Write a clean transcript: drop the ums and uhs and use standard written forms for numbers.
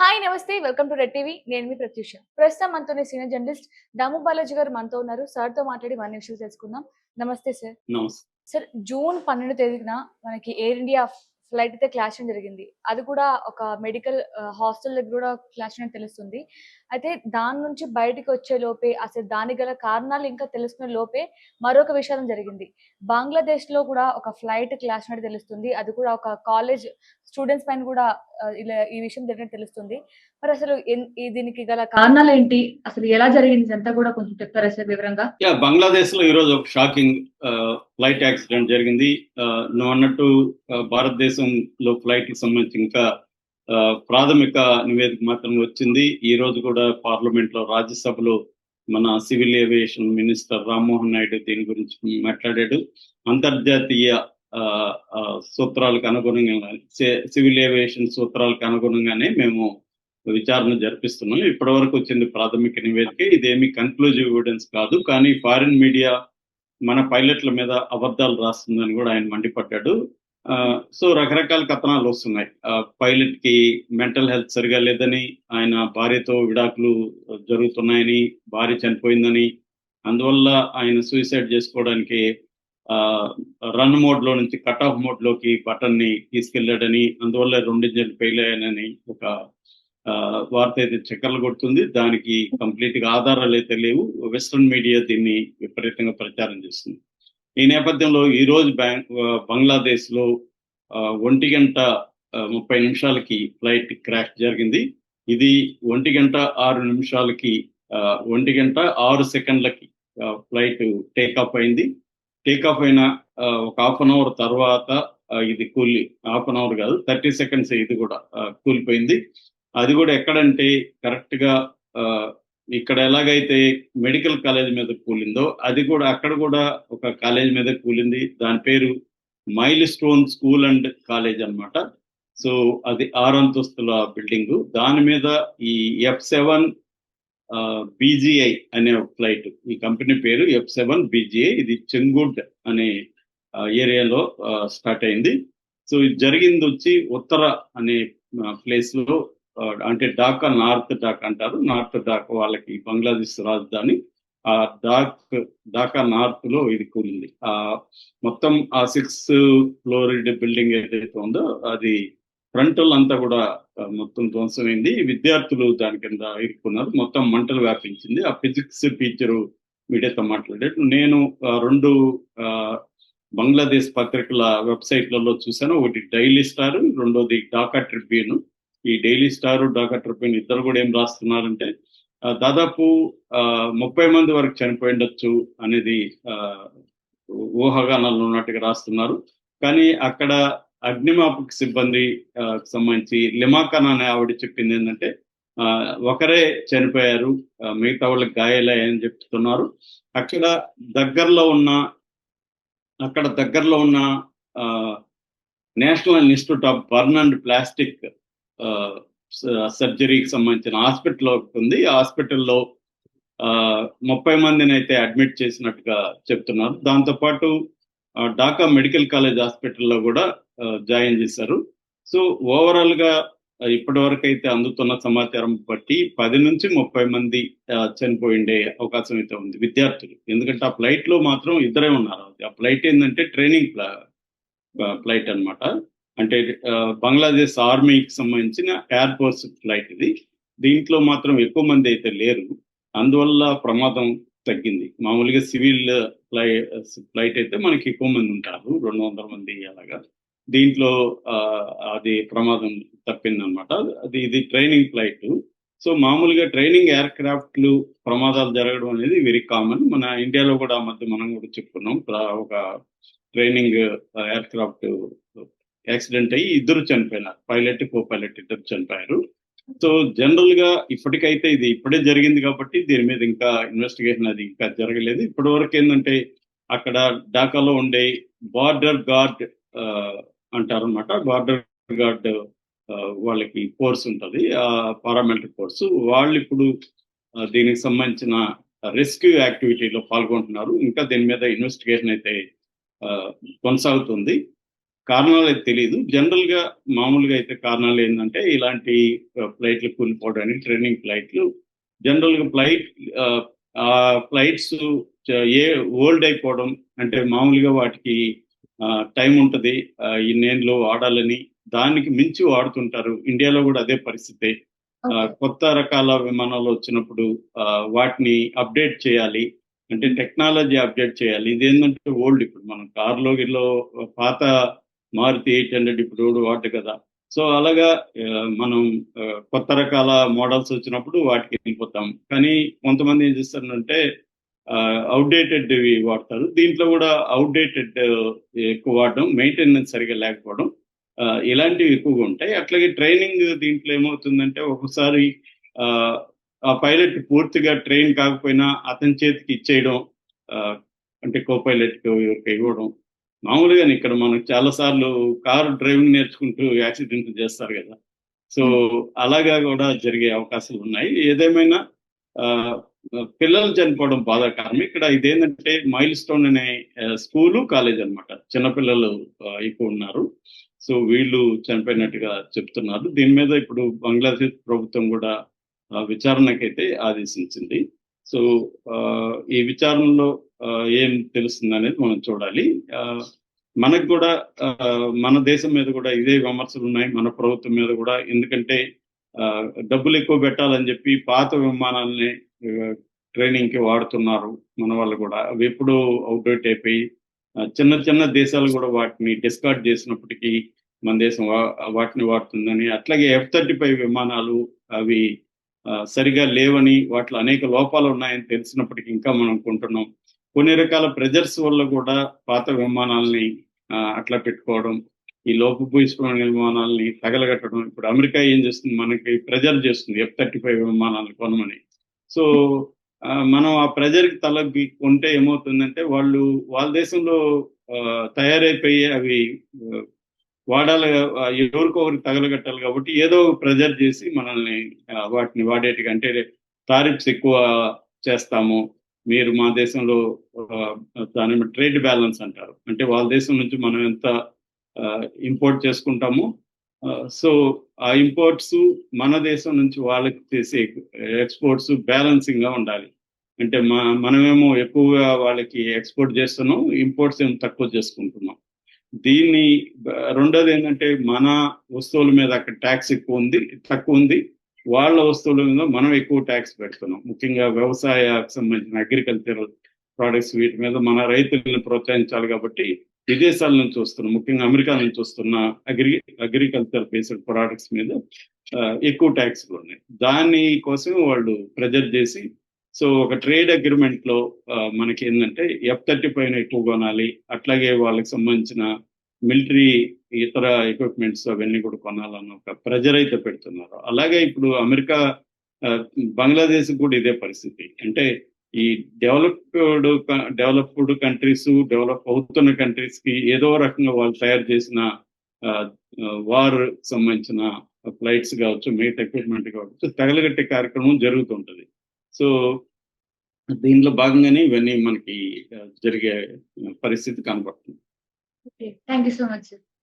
Hi నమస్తే welcome to red TV. నేను మీ ప్రత్యూష. ప్రస్తుతం మనతోనే సీనియర్ జర్నలిస్ట్ దాము బాలాజీ గారు మనతో ఉన్నారు. సార్‌తో మాట్లాడి మరిన్ని విషయాలు తెలుసుకుందాం. నమస్తే సార్. నమస్తే. సార్, జూన్ 12 తేదీన మనకి ఎయిర్ ఇండియా ఫ్లైట్ అయితే క్రాష్ అవ్వడం జరిగింది. అది కూడా ఒక మెడికల్ హాస్టల్ దగ్గర కూడా క్రాష్ అయినట్టు తెలుస్తుంది. అయితే దాని నుంచి బయటికొచ్చే లోపే అసలు దానికి గల కారణాలు ఇంకా తెలుసుకునే లోపే మరొక విషాదం జరిగింది. బంగ్లాదేశ్‌లో కూడా ఒక ఫ్లైట్ క్రాష్ అయినట్టు తెలుస్తుంది. అది కూడా ఒక కాలేజ్ స్టూడెంట్స్ పైన కూడా ఇలా ఈ విషయం జరిగినట్టు తెలుస్తుంది. మరసలు దీనికి గల కారణాలేంటి? అసలు ఎలా జరిగింది ఇదంతా కూడా కొంచెం చెప్తారా సార్ వివరంగా? బంగ్లాదేశ్ లో ఈరోజు ఒక షాకింగ్ ఫ్లైట్ యాక్సిడెంట్ జరిగింది. నువ్వు అన్నట్టు భారతదేశంలో ఫ్లైట్ కి సంబంధించి ఇంకా ప్రాథమిక నివేదిక మాత్రం వచ్చింది. ఈ రోజు కూడా పార్లమెంట్ లో రాజ్యసభలో మన civil aviation minister Rammohan Naidu దీని గురించి మాట్లాడాడు. అంతర్జాతీయ సూత్రాలకు అనుగుణంగా సివిల్ ఏవియేషన్ సూత్రాలకు అనుగుణంగానే మేము విచారణ జరిపిస్తున్నాం. ఇప్పటి వరకు వచ్చింది ప్రాథమిక నివేదిక. ఇదేమి కన్క్లూజివ్ ఎవిడెన్స్ కాదు. కానీ ఫారిన్ మీడియా మన పైలట్ల మీద అబద్ధాలు రాస్తుందని కూడా ఆయన మండిపడ్డాడు. సో రకరకాల కథనాలు వస్తున్నాయి. పైలట్ కి మెంటల్ హెల్త్ సరిగా లేదని, ఆయన భార్యతో విడాకులు జరుగుతున్నాయని, భార్య చనిపోయిందని, అందువల్ల ఆయన సూసైడ్ చేసుకోవడానికి రన్ మోడ్ లో నుంచి కట్ ఆఫ్ మోడ్ లోకి బటన్ ని తీసుకెళ్లాడని, అందువల్ల 2 ఇంజన్లు ఫెయిల్ అయ్యానని ఒక వార్త అయితే చక్కర్లు కొడుతుంది. దానికి కంప్లీట్ గా ఆధారాలు అయితే లేవు. వెస్ట్రన్ మీడియా దీన్ని విపరీతంగా ప్రచారం చేస్తుంది. ఈ నేపథ్యంలో ఈ రోజు బంగ్లాదేశ్ లో 1:30 ఫ్లైట్ క్రాష్ జరిగింది. ఇది 1:06 1:06 ఫ్లైట్ టేకాఫ్ అయింది. టేకాఫ్ అయిన ఒక హాఫ్ అన్ అవర్ తర్వాత ఇది హాఫ్ అన్ అవర్ కాదు, 30 seconds ఇది కూడా కూలిపోయింది. అది కూడా ఎక్కడంటే కరెక్ట్ గా ఇక్కడ ఎలాగైతే మెడికల్ కాలేజ్ మీద కూలిందో అది కూడా అక్కడ కూడా ఒక కాలేజ్ మీద కూలింది. దాని పేరు mile stone school and college అన్నమాట. సో అది 6 అంతస్తుల బిల్డింగ్. దాని మీద ఈ F7 BGI అనే ఫ్లైట్, ఈ కంపెనీ పేరు F7 BGI. ఇది చెంగుడ్ అనే ఏరియాలో స్టార్ట్ అయింది. సో ఇది జరిగింది వచ్చి ఉత్తర అనే ప్లేస్ లో, అంటే ఢాకా, నార్త్ ఢాకా అంటారు. నార్త్ ఢాకా వాళ్ళకి బంగ్లాదేశ్ రాజధాని. ఆ ఢాకా నార్త్ లో ఇది కూలింది. మొత్తం ఆ 6 ఫ్లోరిడ్ బిల్డింగ్ ఏదైతే ఉందో అది ఫ్రంట్ అంతా కూడా మొత్తం ధ్వంసమైంది. విద్యార్థులు దాని కింద ఇరుక్కున్నారు. మొత్తం మంటలు వ్యాపించింది. ఆ ఫిజిక్స్ టీచరు మీడియాతో మాట్లాడాడు. నేను 2 బంగ్లాదేశ్ పత్రికల వెబ్సైట్లలో చూశాను. ఒకటి డైలీ స్టార్, రెండోది ఢాకా ట్రిబ్యూన్. ఈ డైలీ స్టార్, ఢాకా ట్రిబ్యూన్ ఇద్దరు కూడా ఏం రాస్తున్నారంటే దాదాపు 30 మంది వరకు చనిపోయిండొచ్చు అనేది ఊహాగానాలు ఉన్నట్టుగా రాస్తున్నారు. కానీ అక్కడ అగ్నిమాపక సిబ్బంది సంబంధించి లిమాఖాన్ అనే ఆవిడ చెప్పింది ఏంటంటే ఒకరే చనిపోయారు, మిగతా వాళ్ళకి గాయాలయ్యాయని చెప్తున్నారు. అక్కడ దగ్గరలో ఉన్న national institute of burn and plastic సర్జరీకి సంబంధించిన హాస్పిటల్ ఒకటి ఉంది. ఆ హాస్పిటల్లో 30 మందిని అయితే అడ్మిట్ చేసినట్టుగా చెప్తున్నారు. దాంతోపాటు ఢాకా మెడికల్ కాలేజ్ హాస్పిటల్లో కూడా జాయిన్ చేశారు. సో ఓవరాల్ గా ఇప్పటి వరకు అయితే అందుతున్న సమాచారం బట్టి 10 నుంచి 30 మంది చనిపోయిండే అవకాశం అయితే ఉంది, విద్యార్థులు. ఎందుకంటే ఆ ఫ్లైట్ లో మాత్రం ఇద్దరే ఉన్నారు. ఆ ఫ్లైట్ ఏంటంటే ట్రైనింగ్ ఫ్లైట్ అన్నమాట. అంటే బంగ్లాదేశ్ ఆర్మీకి సంబంధించిన ఎయిర్ ఫోర్స్ ఫ్లైట్ ఇది. దీంట్లో మాత్రం ఎక్కువ మంది అయితే లేరు. అందువల్ల ప్రమాదం తగ్గింది. మామూలుగా సివిల్ ఫ్లైట్ అయితే మనకి ఎక్కువ మంది ఉంటారు, 200 మంది అలాగా. దీంట్లో అది ప్రమాదం తప్పిందనమాట. ఇది ట్రైనింగ్ ఫ్లైట్. సో మామూలుగా ట్రైనింగ్ ఎయిర్ క్రాఫ్ట్లు ప్రమాదాలు జరగడం అనేది వెరీ కామన్. మన ఇండియాలో కూడా మధ్య మనం కూడా చెప్పుకున్నాం. ఒక ట్రైనింగ్ ఎయిర్ క్రాఫ్ట్ యాక్సిడెంట్ అయ్యి ఇద్దరు చనిపోయినారు, పైలట్, కో పైలట్ ఇద్దరు చనిపోయారు. సో జనరల్ గా ఇప్పటికైతే ఇది ఇప్పుడే జరిగింది కాబట్టి దీని మీద ఇంకా ఇన్వెస్టిగేషన్ అది ఇంకా జరగలేదు. ఇప్పటి వరకు ఏంటంటే అక్కడ ఢాకాలో ఉండే బార్డర్ గార్డ్ అంటారు అనమాట. బార్డర్ గార్డ్ వాళ్ళకి ఫోర్స్ ఉంటుంది, పారామిలిటరీ ఫోర్స్. వాళ్ళు ఇప్పుడు దీనికి సంబంధించిన రెస్క్యూ యాక్టివిటీలో పాల్గొంటున్నారు. ఇంకా దీని మీద ఇన్వెస్టిగేషన్ అయితే కొనసాగుతుంది. కారణాలు అయితే తెలియదు. జనరల్ గా మామూలుగా అయితే కారణాలు ఏంటంటే ఇలాంటి ఫ్లైట్లు కూలిపోవడానికి ట్రైనింగ్ ఫ్లైట్లు జనరల్ గా ఆ ఫ్లైట్స్ ఏ ఓల్డ్ అయిపోవడం, అంటే మామూలుగా వాటికి టైం ఉంటది, ఇన్నేళ్ళు వాడాలని, దానికి మించి వాడుతుంటారు. ఇండియాలో కూడా అదే పరిస్థితి. ఓకే. కొత్త రకాల విమానాలు వచ్చినప్పుడు వాటిని అప్డేట్ చేయాలి. అంటే హ్మ్. టెక్నాలజీ అప్డేట్ చేయాలి. ఇదేంటంటే ఓల్డ్, ఇప్పుడు మనం కార్లో గిల్లో పాత మారుతి 800 ఇప్పుడు రోడ్డు వాడు కదా. సో అలాగా మనం కొత్త రకాల మోడల్స్ వచ్చినప్పుడు వాటికి వెళ్ళిపోతాం. కానీ కొంతమంది ఏం చేస్తారంటే అవుట్డేటెడ్ వాడతారు. దీంట్లో కూడా అవుట్డేటెడ్ ఎక్కువ వాడడం, మెయింటెనెన్స్ సరిగా లేకపోవడం, ఇలాంటివి ఎక్కువగా ఉంటాయి. అట్లాగే ట్రైనింగ్ దీంట్లో ఏమవుతుందంటే ఒక్కొక్కసారి ఆ, ఆ పైలట్ పూర్తిగా ట్రైన్ కాకపోయినా అతని చేతికి ఇచ్చేయడం, ఆ, అంటే కో పైలట్ ఇవ్వడం. మామూలుగానే ఇక్కడ మనకు చాలా సార్లు కారు డ్రైవింగ్ నేర్చుకుంటూ యాక్సిడెంట్ చేస్తారు కదా. సో హ్మ్. అలాగా కూడా జరిగే అవకాశాలు ఉన్నాయి. ఏదేమైనా ఆ, పిల్లలు చనిపోవడం బాధాకరం. ఇక్కడ ఇదేంటంటే మైల్ స్టోన్ అనే స్కూలు కాలేజ్ అన్నమాట. చిన్నపిల్లలు ఎక్కువ ఉన్నారు. సో వీళ్ళు చనిపోయినట్టుగా చెప్తున్నారు. దీని మీద ఇప్పుడు బంగ్లాదేశ్ ప్రభుత్వం కూడా విచారణకైతే ఆదేశించింది. సో ఆ, ఈ విచారణలో ఏం తెలుస్తుంది అనేది మనం చూడాలి. ఆ, మనకు కూడా ఆ, మన దేశం మీద కూడా ఇదే విమర్శలు ఉన్నాయి, మన ప్రభుత్వం మీద కూడా. ఎందుకంటే ఆ, డబ్బులు ఎక్కువ పెట్టాలని చెప్పి పాత విమానాలని ట్రైనింగ్ కి వాడుతున్నారు మన వాళ్ళు కూడా. అవి ఎప్పుడు అవుట్డేట్ అయిపోయి చిన్న చిన్న దేశాలు కూడా వాటిని డిస్కార్డ్ చేసినప్పటికీ మన దేశం వాటిని వాడుతుందని. అట్లాగే F-35 విమానాలు అవి సరిగా లేవని, వాటిలో అనేక లోపాలు ఉన్నాయని తెలిసినప్పటికీ ఇంకా మనం కొంటున్నాం. కొన్ని రకాల ప్రెజర్స్ వల్ల కూడా పాత విమానాలని అట్లా పెట్టుకోవడం, ఈ లోపభూయిష్టమైన విమానాలని తగలగట్టడం. ఇప్పుడు అమెరికా ఏం చేస్తుంది, మనకి ప్రెజర్ చేస్తుంది F-35 విమానాలు కొనమని. సో మనం ఆ ప్రెజర్కి తలగ్గి కొంటే ఏమవుతుందంటే వాళ్ళు వాళ్ళ దేశంలో తయారైపోయి అవి ఆ, వాడాలి, ఎవరికో ఒకరికి తగలగట్టాలి కాబట్టి ఏదో ఒక ప్రెజర్ చేసి మనల్ని వాటిని వాడేటిగా, అంటే టారిఫ్స్ ఎక్కువ చేస్తాము, మీరు మా దేశంలో దాని ట్రేడ్ బ్యాలెన్స్ అంటారు, అంటే వాళ్ళ దేశం నుంచి మనం ఎంత ఇంపోర్ట్ చేసుకుంటామో, సో ఆ ఇంపోర్ట్స్ మన దేశం నుంచి వాళ్ళకి చేసే ఎక్స్పోర్ట్స్ బ్యాలెన్సింగ్ గా ఉండాలి. అంటే మనమేమో ఎక్కువగా వాళ్ళకి ఎక్స్పోర్ట్ చేస్తున్నాం, ఇంపోర్ట్స్ ఏమో తక్కువ చేసుకుంటున్నాం. దీన్ని రెండోది ఏంటంటే మన వస్తువుల మీద అక్కడ ట్యాక్స్ ఎక్కువ ఉంది, తక్కువ ఉంది. వాళ్ళ వస్తువుల మీద మనం ఎక్కువ ట్యాక్స్ పెడుతున్నాం. ముఖ్యంగా వ్యవసాయకు సంబంధించిన అగ్రికల్చరల్ ప్రోడక్ట్స్, వీటి మీద మన రైతులను ప్రోత్సహించాలి కాబట్టి విదేశాల నుంచి వస్తున్న, ముఖ్యంగా అమెరికా నుంచి వస్తున్న అగ్రికల్చర్ బేస్డ్ ప్రొడక్ట్స్ మీద ఎక్కువ ట్యాక్స్లు ఉన్నాయి. దాని కోసం వాళ్ళు ప్రెజర్ చేసి, సో ఒక ట్రేడ్ అగ్రిమెంట్ లో మనకి ఏంటంటే F-35 ఎక్కువ కొనాలి, అట్లాగే వాళ్ళకి సంబంధించిన మిలిటరీ ఇతర ఎక్విప్మెంట్స్ అవన్నీ కూడా కొనాలన్న ఒక ప్రెజర్ అయితే పెడుతున్నారు. అలాగే ఇప్పుడు అమెరికా, ఆ, బంగ్లాదేశ్ కూడా ఇదే పరిస్థితి. అంటే ఈ డెవలప్డ్ కంట్రీస్, డెవలప్ అవుతున్న కంట్రీస్ కి ఏదో రకంగా వాళ్ళు తయారు చేసిన వార్ సంబంధించిన ఫ్లైట్స్ కావచ్చు, మిగతా ఎక్విప్మెంట్ కావచ్చు, తగలగట్టే కార్యక్రమం జరుగుతుంటది. సో దీంట్లో భాగంగానే ఇవన్నీ మనకి జరిగే పరిస్థితి కనబడుతుంది. Okay. Thank you so much.